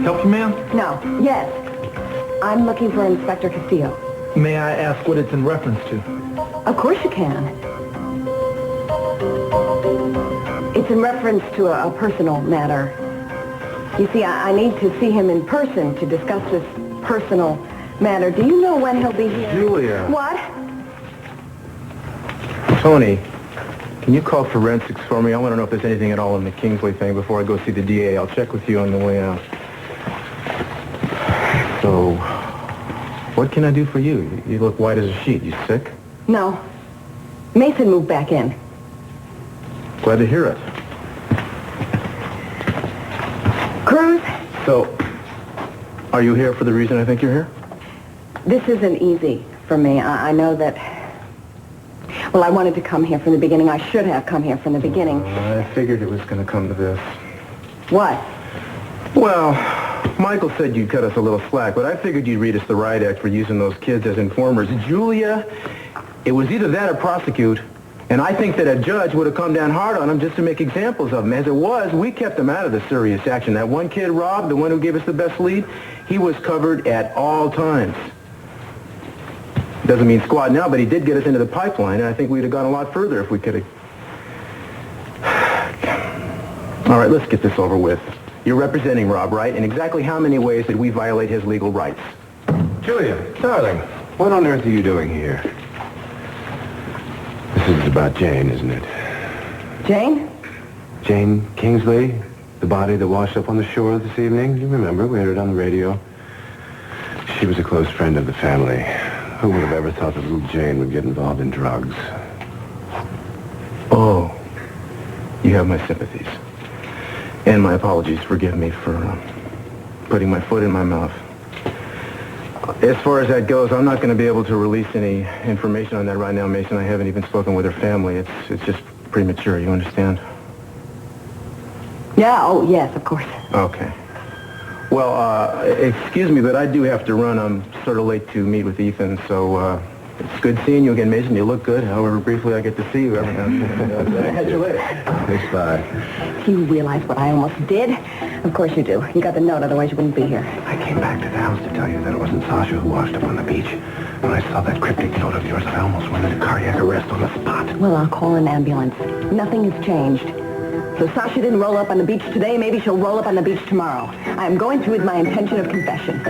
Help you, ma'am? No. Yes. I'm looking for Inspector Castillo. May I ask what it's in reference to? Of course you can. It's in reference to a personal matter. You see, I need to see him in person to discuss this personal matter. Do you know when he'll be here? Julia. What? Tony, can you call forensics for me? I want to know if there's anything at all in the Kingsley thing before I go see the DA. I'll check with you on the way out. So, what can I do for you? You look white as a sheet. You sick? No. Mason moved back in. Glad to hear it. Cruz? So, are you here for the reason I think you're here? This isn't easy for me. I know that... Well, I wanted to come here from the beginning. I should have come here from the beginning. I figured it was going to come to this. What? Well, Michael said you'd cut us a little slack, but I figured you'd read us the riot act for using those kids as informers. Julia, it was either that or prosecute, and I think that a judge would have come down hard on them just to make examples of them. As it was, we kept them out of the serious action. That one kid, Rob, the one who gave us the best lead, he was covered at all times. Doesn't mean squat now, but he did get us into the pipeline, and I think we'd have gone a lot further if we could have... All right, let's get this over with. You're representing Rob, right? In exactly how many ways did we violate his legal rights? Julia, darling, what on earth are you doing here? This is about Jane, isn't it? Jane? Jane Kingsley, the body that washed up on the shore this evening. You remember, we heard it on the radio. She was a close friend of the family. Who would have ever thought that little Jane would get involved in drugs? Oh, you have my sympathies. And my apologies. Forgive me for putting my foot in my mouth. As far as that goes, I'm not going to be able to release any information on that right now, Mason. I haven't even spoken with her family. It's just premature, you understand? Yeah, oh, yes, of course. Okay. Well, excuse me, but I do have to run. I'm sort of late to meet with Ethan, so it's good seeing you again, Mason. You look good, however briefly I get to see you every now and then. Catch you later. Thanks, bye. Do you realize what I almost did? Of course you do. You got the note, otherwise you wouldn't be here. I came back to the house to tell you that it wasn't Sasha who washed up on the beach. When I saw that cryptic note of yours, I almost went into cardiac arrest on the spot. Well, I'll call an ambulance. Nothing has changed. So Sasha didn't roll up on the beach today. Maybe she'll roll up on the beach tomorrow. I am going through with my intention of confession.